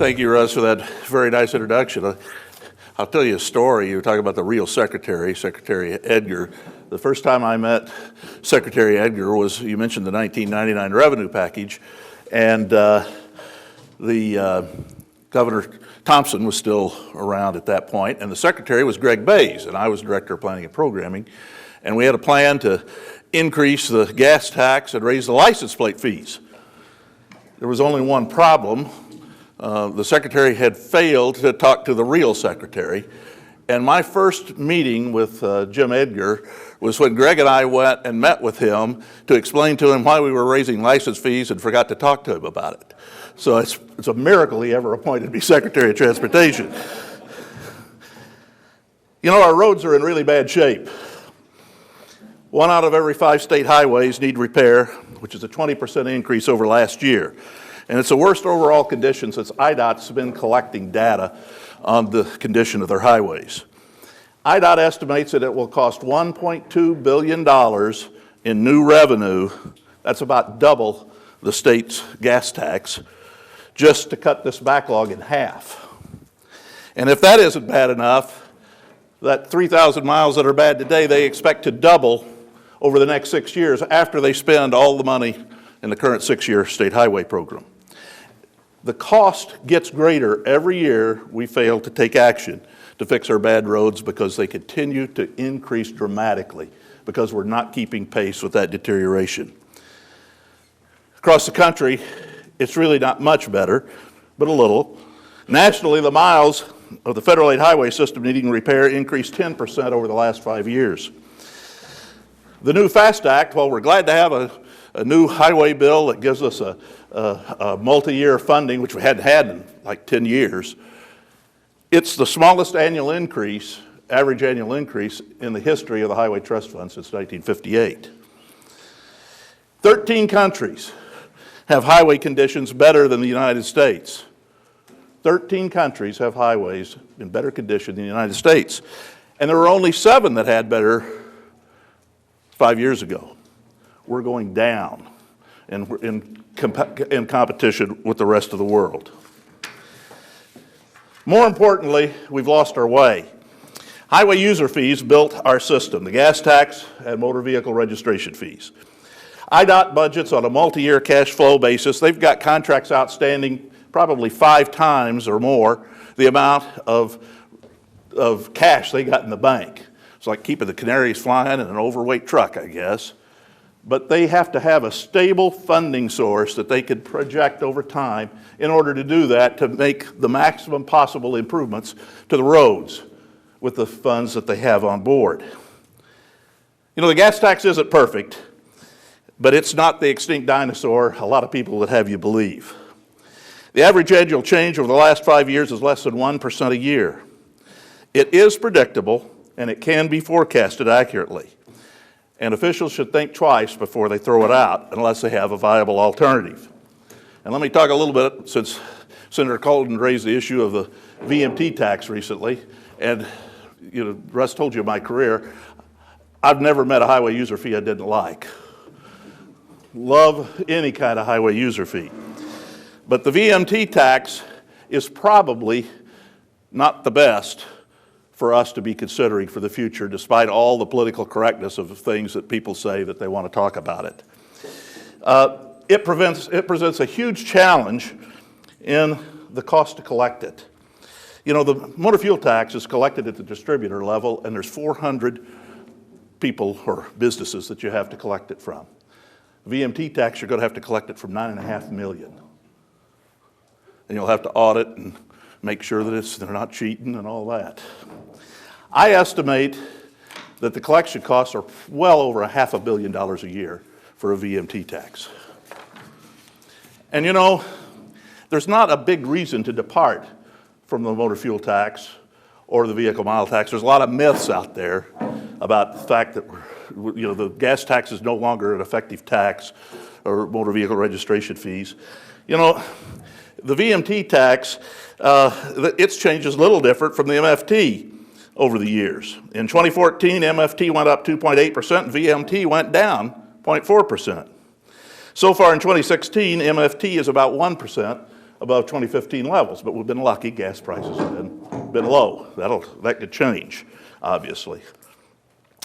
Thank you, Russ, for that very nice introduction. I'll tell you a story. You were talking about the real secretary, Secretary Edgar. The first time I met Secretary Edgar was, you mentioned the 1999 revenue package, and Governor Thompson was still around at that point, and the secretary was Greg Bays, and I was Director of Planning and Programming, and we had a plan to increase the gas tax and raise the license plate fees. There was only one problem. The secretary had failed to talk to the real secretary, and my first meeting with Jim Edgar was when Greg and I went and met with him to explain to him why we were raising license fees and forgot to talk to him about it. So it's a miracle he ever appointed me Secretary of Transportation. You know, our roads are in really bad shape. 1 out of every 5 state highways need repair, which is a 20% increase over last year. And it's the worst overall condition since IDOT's been collecting data on the condition of their highways. IDOT estimates that it will cost $1.2 billion in new revenue, that's about double the state's gas tax, just to cut this backlog in half. And if that isn't bad enough, that 3,000 miles that are bad today, they expect to double over the next 6 years after they spend all the money in the current 6-year state highway program. The cost gets greater every year we fail to take action to fix our bad roads because they continue to increase dramatically because we're not keeping pace with that deterioration. Across the country, it's really not much better, but a little. Nationally, the miles of the federal aid highway system needing repair increased 10% over the last 5 years. The new FAST Act, while we're glad to have a new highway bill that gives us a multi-year funding, which we hadn't had in like 10 years, it's the smallest annual increase, average annual increase, in the history of the Highway Trust Fund since 1958. 13 countries have highway conditions better than the United States. 13 countries have highways in better condition than the United States. And there were only 7 that had better 5 years ago. We're going down, and we're in competition with the rest of the world. More importantly, we've lost our way. Highway user fees built our system, the gas tax and motor vehicle registration fees. IDOT budgets on a multi-year cash flow basis. They've got contracts outstanding probably 5 times or more the amount of cash they got in the bank. It's like keeping the canaries flying in an overweight truck, I guess. But they have to have a stable funding source that they could project over time in order to do that, to make the maximum possible improvements to the roads with the funds that they have on board. You know, the gas tax isn't perfect, but it's not the extinct dinosaur a lot of people would have you believe. The average annual change over the last 5 years is less than 1% a year. It is predictable, and it can be forecasted accurately. And officials should think twice before they throw it out unless they have a viable alternative. And let me talk a little bit, since Senator Colton raised the issue of the VMT tax recently, and you know, Russ told you my career, I've never met a highway user fee I didn't like. Love any kind of highway user fee. But the VMT tax is probably not the best for us to be considering for the future, despite all the political correctness of things that people say that they want to talk about it. It presents a huge challenge in the cost to collect it. You know, the motor fuel tax is collected at the distributor level, and there's 400 people or businesses that you have to collect it from. VMT tax, you're going to have to collect it from 9.5 million. And you'll have to audit and make sure that they're not cheating and all that. I estimate that the collection costs are well over $500 million a year for a VMT tax. And you know, there's not a big reason to depart from the motor fuel tax or the vehicle mile tax. There's a lot of myths out there about the fact that the gas tax is no longer an effective tax, or motor vehicle registration fees. You know, the VMT tax, its change is a little different from the MFT over the years. In 2014, MFT went up 2.8% and VMT went down 0.4%. So far in 2016, MFT is about 1% above 2015 levels, but we've been lucky. Gas prices have been low. That could change, obviously.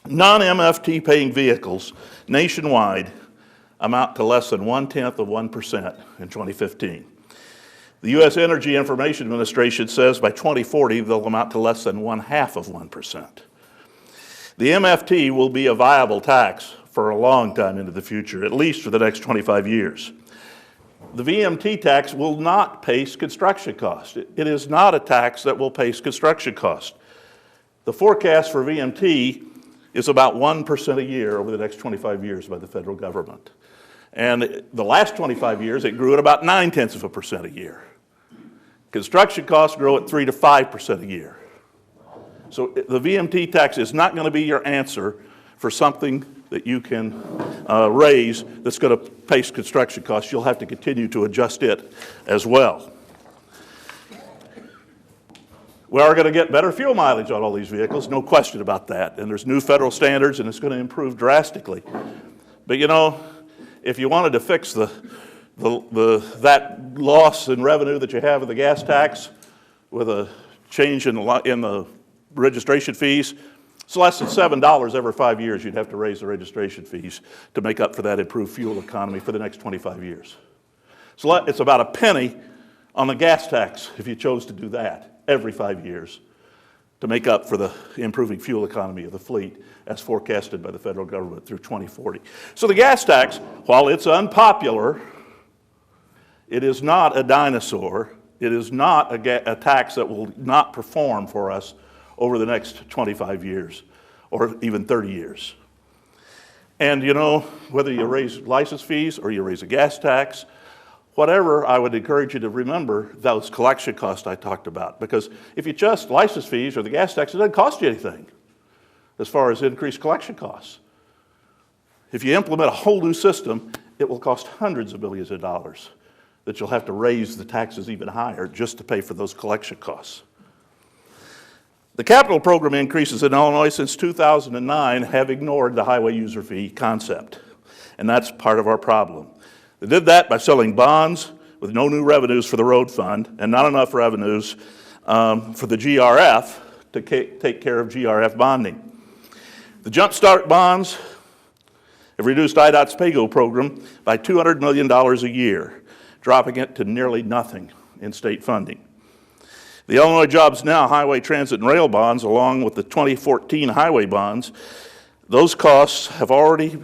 Non-MFT paying vehicles nationwide amount to less than 0.1% in 2015. The U.S. Energy Information Administration says by 2040 they'll amount to less than 0.5%. The MFT will be a viable tax for a long time into the future, at least for the next 25 years. The VMT tax will not pace construction costs. It is not a tax that will pace construction costs. The forecast for VMT is about 1% a year over the next 25 years by the federal government. And the last 25 years, it grew at about 0.9% a year. Construction costs grow at 3 to 5% a year. So the VMT tax is not going to be your answer for something that you can raise that's going to pace construction costs. You'll have to continue to adjust it as well. We are going to get better fuel mileage on all these vehicles, no question about that. And there's new federal standards, and it's going to improve drastically. But you know, if you wanted to fix that loss in revenue that you have with the gas tax with a change in the registration fees, it's less than $7 every 5 years you'd have to raise the registration fees to make up for that improved fuel economy for the next 25 years. So it's about a penny on the gas tax if you chose to do that every 5 years to make up for the improving fuel economy of the fleet as forecasted by the federal government through 2040. So the gas tax, while it's unpopular, it is not a dinosaur. It is not a tax that will not perform for us over the next 25 years or even 30 years. And you know, whether you raise license fees or you raise a gas tax, whatever, I would encourage you to remember those collection costs I talked about. Because if you adjust license fees or the gas tax, it doesn't cost you anything as far as increased collection costs. If you implement a whole new system, it will cost hundreds of millions of dollars that you'll have to raise the taxes even higher just to pay for those collection costs. The capital program increases in Illinois since 2009 have ignored the highway user fee concept, and that's part of our problem. They did that by selling bonds with no new revenues for the road fund and not enough revenues for the GRF to take care of GRF bonding. The Jump Start bonds have reduced IDOT's PAYGO program by $200 million a year, dropping it to nearly nothing in state funding. The Illinois Jobs Now highway transit and rail bonds, along with the 2014 highway bonds, those costs have already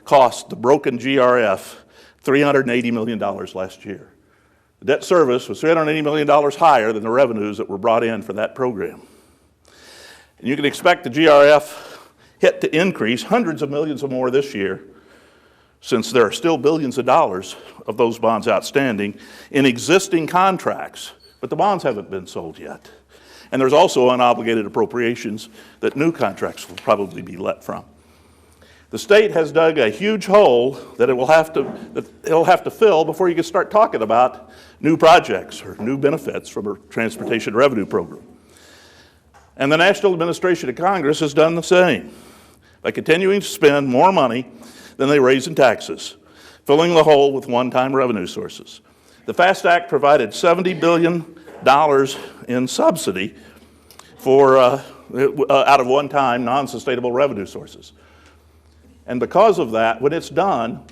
cost the broken GRF $380 million last year. The debt service was $380 million higher than the revenues that were brought in for that program. And you can expect the GRF hit to increase hundreds of millions or more this year, since there are still billions of dollars of those bonds outstanding in existing contracts, but the bonds haven't been sold yet. And there's also unobligated appropriations that new contracts will probably be let from. The state has dug a huge hole that it'll have to fill before you can start talking about new projects or new benefits from a transportation revenue program. And the National Administration of Congress has done the same by continuing to spend more money than they raise in taxes, filling the hole with one-time revenue sources. The FAST Act provided $70 billion in subsidy for out of one-time non-sustainable revenue sources. And because of that, when it's done,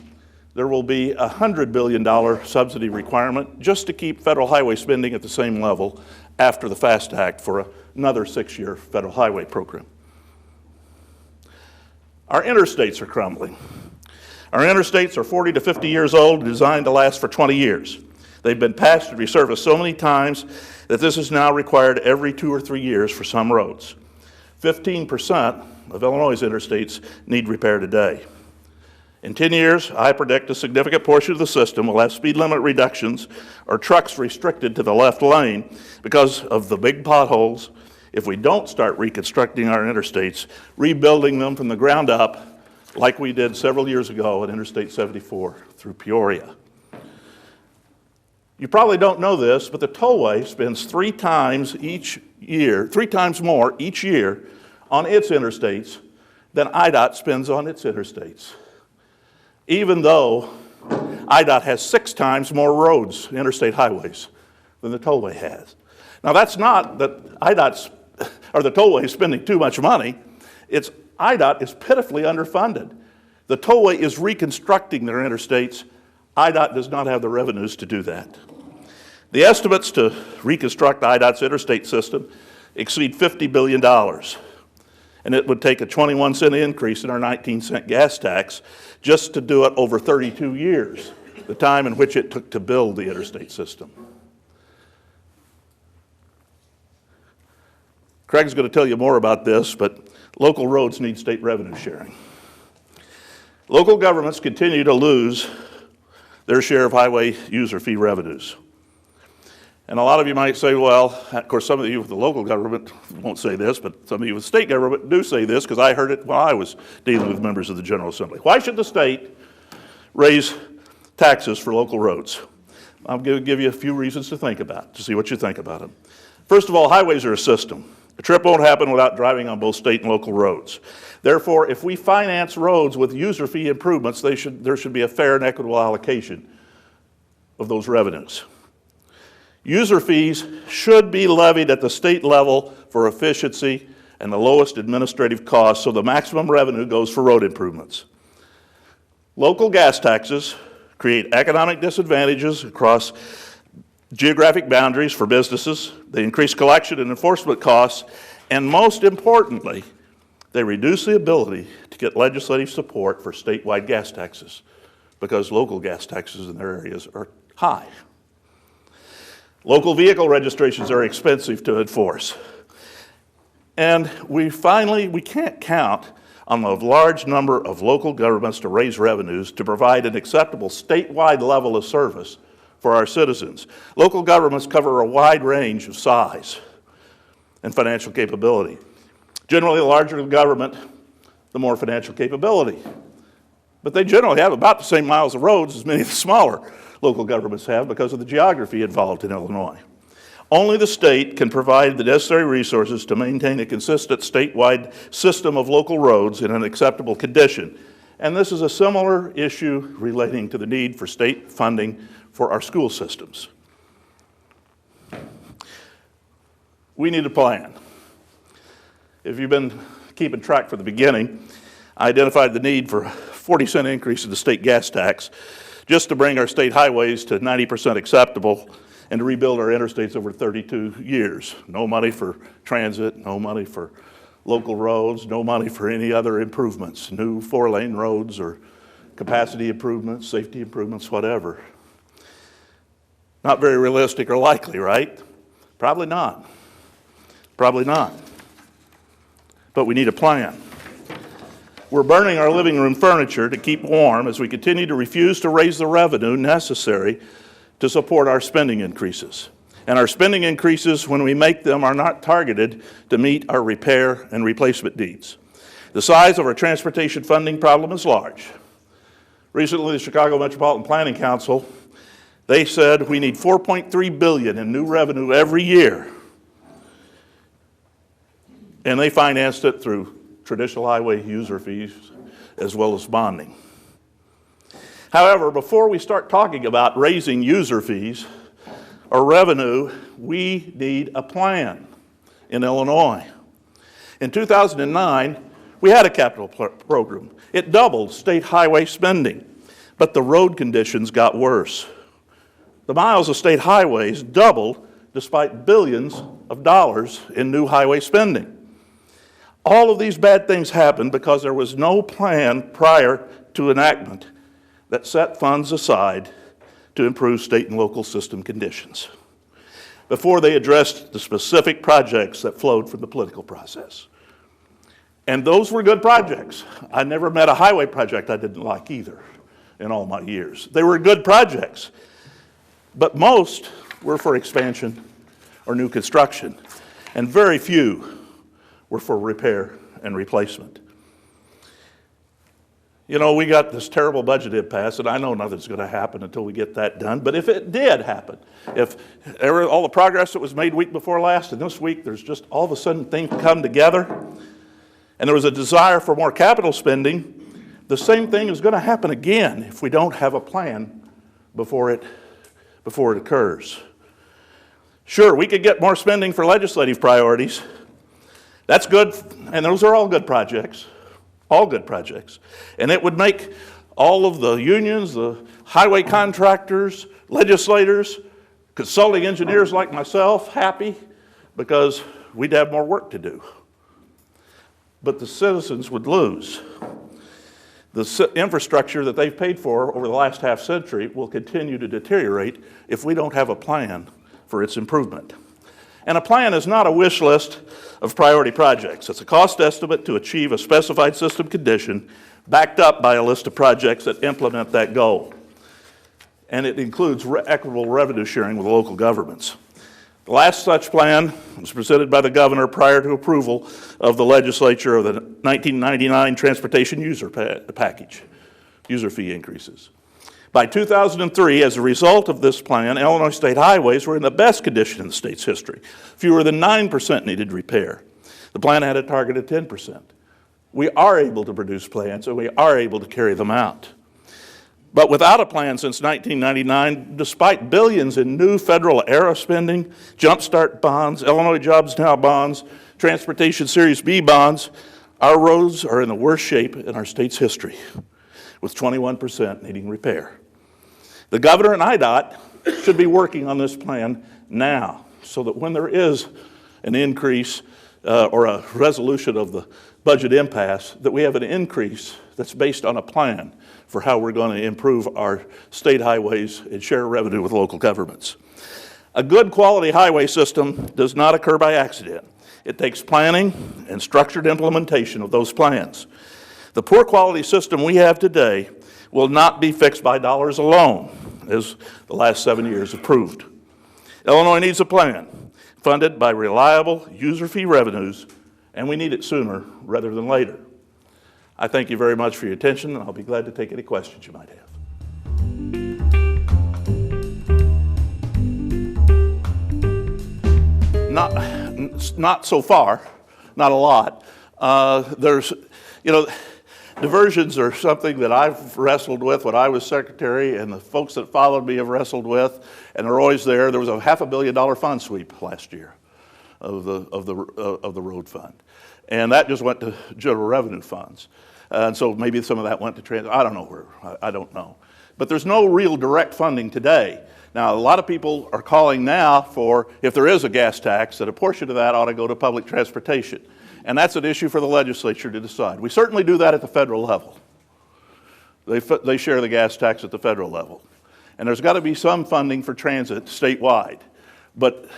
there will be a $100 billion subsidy requirement just to keep federal highway spending at the same level after the FAST Act for another 6-year federal highway program. Our interstates are crumbling. Our interstates are 40 to 50 years old and designed to last for 20 years. They've been patched and resurfaced so many times that this is now required every 2 or 3 years for some roads. 15% of Illinois' interstates need repair today. In 10 years, I predict a significant portion of the system will have speed limit reductions or trucks restricted to the left lane because of the big potholes. If we don't start reconstructing our interstates, rebuilding them from the ground up, like we did several years ago at Interstate 74 through Peoria. You probably don't know this, but the tollway spends 3 times more each year on its interstates than IDOT spends on its interstates. Even though IDOT has 6 times more roads, interstate highways, than the tollway has. Now, that's not that IDOT's, or the tollway is spending too much money. It's IDOT is pitifully underfunded. The tollway is reconstructing their interstates. IDOT does not have the revenues to do that. The estimates to reconstruct IDOT's interstate system exceed $50 billion. And it would take a 21-cent increase in our 19-cent gas tax just to do it over 32 years, the time in which it took to build the interstate system. Craig's going to tell you more about this, but local roads need state revenue sharing. Local governments continue to lose their share of highway user fee revenues. And a lot of you might say, well, of course, some of you with the local government won't say this, but some of you with state government do say this, because I heard it while I was dealing with members of the General Assembly. Why should the state raise taxes for local roads? I'm going to give you a few reasons to think about, to see what you think about them. First of all, highways are a system. A trip won't happen without driving on both state and local roads. Therefore, if we finance roads with user fee improvements, there should be a fair and equitable allocation of those revenues. User fees should be levied at the state level for efficiency and the lowest administrative cost, so the maximum revenue goes for road improvements. Local gas taxes create economic disadvantages across geographic boundaries for businesses. They increase collection and enforcement costs, and most importantly, they reduce the ability to get legislative support for statewide gas taxes because local gas taxes in their areas are high. Local vehicle registrations are expensive to enforce. And we can't count on a large number of local governments to raise revenues to provide an acceptable statewide level of service for our citizens. Local governments cover a wide range of size and financial capability. Generally, the larger the government, the more financial capability. But they generally have about the same miles of roads as many of the smaller local governments have because of the geography involved in Illinois. Only the state can provide the necessary resources to maintain a consistent statewide system of local roads in an acceptable condition. And this is a similar issue relating to the need for state funding for our school systems. We need a plan. If you've been keeping track from the beginning, I identified the need for a 40-cent increase in the state gas tax just to bring our state highways to 90% acceptable and to rebuild our interstates over 32 years. No money for transit, no money for local roads, no money for any other improvements, new 4-lane roads or capacity improvements, safety improvements, whatever. Not very realistic or likely, right? Probably not. Probably not. But we need a plan. We're burning our living room furniture to keep warm as we continue to refuse to raise the revenue necessary to support our spending increases. And our spending increases, when we make them, are not targeted to meet our repair and replacement needs. The size of our transportation funding problem is large. Recently, the Chicago Metropolitan Planning Council, they said we need $4.3 billion in new revenue every year. And they financed it through traditional highway user fees as well as bonding. However, before we start talking about raising user fees or revenue, we need a plan in Illinois. In 2009, we had a capital program. It doubled state highway spending, but the road conditions got worse. The miles of state highways doubled despite billions of dollars in new highway spending. All of these bad things happened because there was no plan prior to enactment that set funds aside to improve state and local system conditions before they addressed the specific projects that flowed from the political process. And those were good projects. I never met a highway project I didn't like either in all my years. They were good projects, but most were for expansion or new construction, and very few were for repair and replacement. You know, we got this terrible budget impasse, and I know nothing's going to happen until we get that done, but if it did happen, if all the progress that was made week before last and this week, there's just all of a sudden things come together, and there was a desire for more capital spending, the same thing is going to happen again if we don't have a plan before it occurs. Sure, we could get more spending for legislative priorities. That's good, and those are all good projects, and it would make all of the unions, the highway contractors, legislators, consulting engineers like myself happy because we'd have more work to do. But the citizens would lose. The infrastructure that they've paid for over the last half century will continue to deteriorate if we don't have a plan for its improvement. And a plan is not a wish list of priority projects. It's a cost estimate to achieve a specified system condition backed up by a list of projects that implement that goal. And it includes equitable revenue sharing with local governments. The last such plan was presented by the governor prior to approval of the legislature of the 1999 Transportation User Package, user fee increases. By 2003, as a result of this plan, Illinois state highways were in the best condition in the state's history. Fewer than 9% needed repair. The plan had a target of 10%. We are able to produce plans, and we are able to carry them out. But without a plan since 1999, despite billions in new federal era spending, Jumpstart bonds, Illinois Jobs Now bonds, Transportation Series B bonds, our roads are in the worst shape in our state's history, with 21% needing repair. The governor and IDOT should be working on this plan now, so that when there is an increase or a resolution of the budget impasse, that we have an increase that's based on a plan for how we're going to improve our state highways and share revenue with local governments. A good quality highway system does not occur by accident. It takes planning and structured implementation of those plans. The poor quality system we have today will not be fixed by dollars alone, as the last 7 years have proved. Illinois needs a plan funded by reliable user fee revenues, and we need it sooner rather than later. I thank you very much for your attention, and I'll be glad to take any questions you might have. Not so far, not a lot. Diversions are something that I've wrestled with when I was secretary, and the folks that followed me have wrestled with, and they're always there. There was a $500 million fund sweep last year of the road fund, and that just went to general revenue funds. And so maybe some of that went to transit. I don't know where. I don't know. But there's no real direct funding today. Now, a lot of people are calling now for, if there is a gas tax, that a portion of that ought to go to public transportation. And that's an issue for the legislature to decide. We certainly do that at the federal level. They share the gas tax at the federal level. And there's got to be some funding for transit statewide. But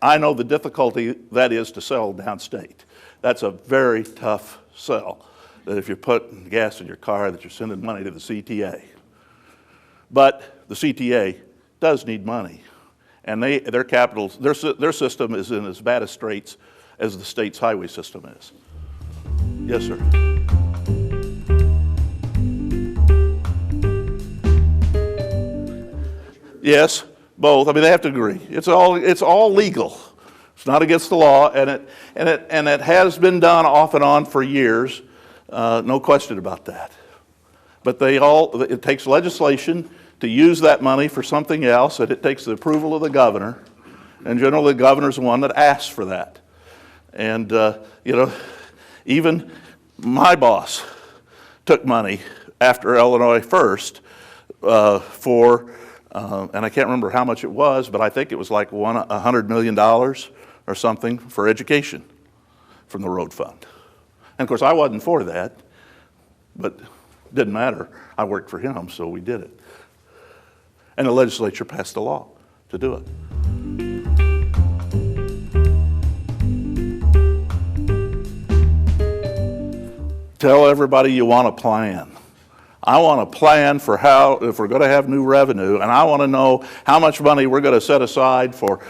I know the difficulty that is to sell downstate. That's a very tough sell, that if you put gas in your car, that you're sending money to the CTA. But the CTA does need money. And their system is in as bad a straits as the state's highway system is. Yes, sir. Yes, both. I mean, they have to agree. It's all legal. It's not against the law, and it has been done off and on for years. No question about that. But it takes legislation to use that money for something else, and it takes the approval of the governor. And generally, the governor's the one that asks for that. And, even my boss took money after Illinois First for, and I can't remember how much it was, but I think it was like $100 million or something for education from the road fund. And of course, I wasn't for that, but it didn't matter. I worked for him, so we did it. And the legislature passed a law to do it. Tell everybody you want a plan. I want a plan for how, if we're going to have new revenue, and I want to know how much money we're going to set aside for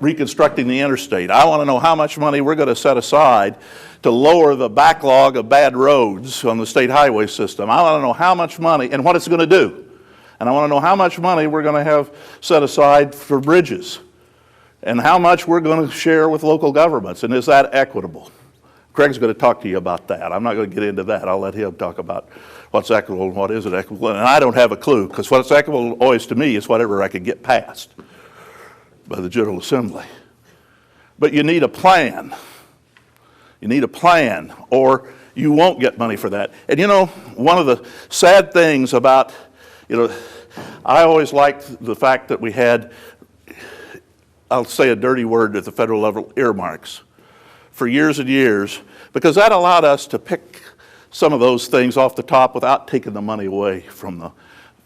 reconstructing the interstate. I want to know how much money we're going to set aside to lower the backlog of bad roads on the state highway system. I want to know how much money and what it's going to do. And I want to know how much money we're going to have set aside for bridges, and how much we're going to share with local governments, and is that equitable? Craig's going to talk to you about that. I'm not going to get into that. I'll let him talk about what's equitable and what isn't equitable. And I don't have a clue, because what's equitable always to me is whatever I can get past. by the General Assembly. But you need a plan. You need a plan, or you won't get money for that. And you know, one of the sad things about, I always liked the fact that we had, I'll say a dirty word at the federal level, earmarks for years and years, because that allowed us to pick some of those things off the top without taking the money away from the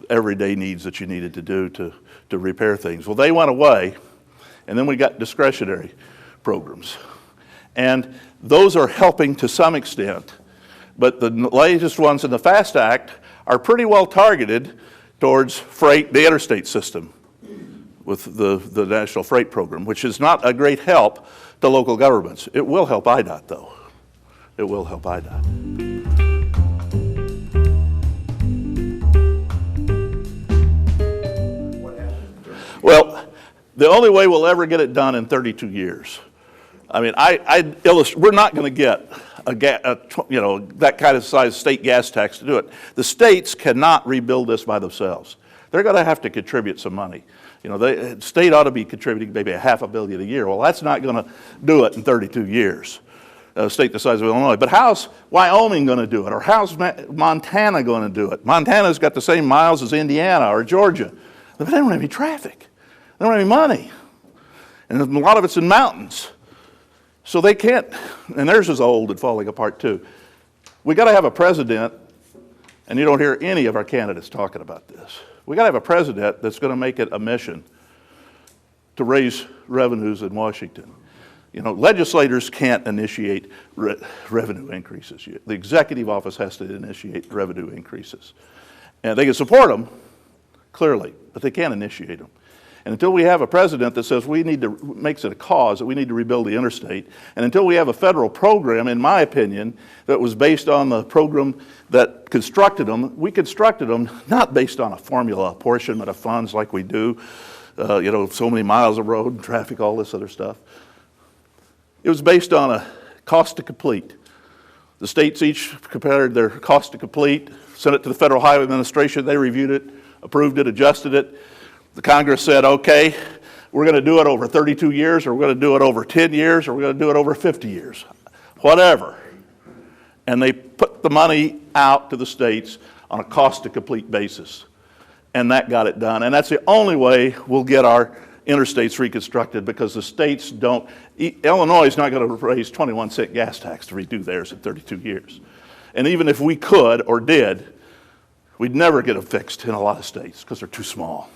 everyday needs that you needed to do to repair things. Well, they went away, and then we got discretionary programs. And those are helping to some extent, but the latest ones in the FAST Act are pretty well targeted towards freight, the interstate system, with the National Freight Program, which is not a great help to local governments. It will help IDOT, though. It will help IDOT. Well, the only way we'll ever get it done in 32 years. I mean, we're not going to get that kind of size state gas tax to do it. The states cannot rebuild this by themselves. They're going to have to contribute some money. The state ought to be contributing maybe $500 million a year. Well, that's not going to do it in 32 years. A state the size of Illinois. But how's Wyoming going to do it? Or how's Montana going to do it? Montana's got the same miles as Indiana or Georgia. But they don't have any traffic. They don't have any money. And a lot of it's in mountains. So they can't, and theirs is old and falling apart too. We got to have a president, and you don't hear any of our candidates talking about this. We got to have a president that's going to make it a mission to raise revenues in Washington. Legislators can't initiate revenue increases. The executive office has to initiate revenue increases. And they can support them, clearly, but they can't initiate them. And until we have a president that says makes it a cause that we need to rebuild the interstate, and until we have a federal program, in my opinion, that was based on the program that constructed them, we constructed them not based on a formula apportionment of funds like we do, so many miles of road and traffic, all this other stuff. It was based on a cost to complete. The states each compared their cost to complete, sent it to the Federal Highway Administration, they reviewed it, approved it, adjusted it. The Congress said, okay, we're going to do it over 32 years, or we're going to do it over 10 years, or we're going to do it over 50 years, whatever. And they put the money out to the states on a cost-to-complete basis. And that got it done. And that's the only way we'll get our interstates reconstructed, because the states don't. Illinois is not going to raise 21-cent gas tax to redo theirs in 32 years. And even if we could or did, we'd never get them fixed in a lot of states because they're too small.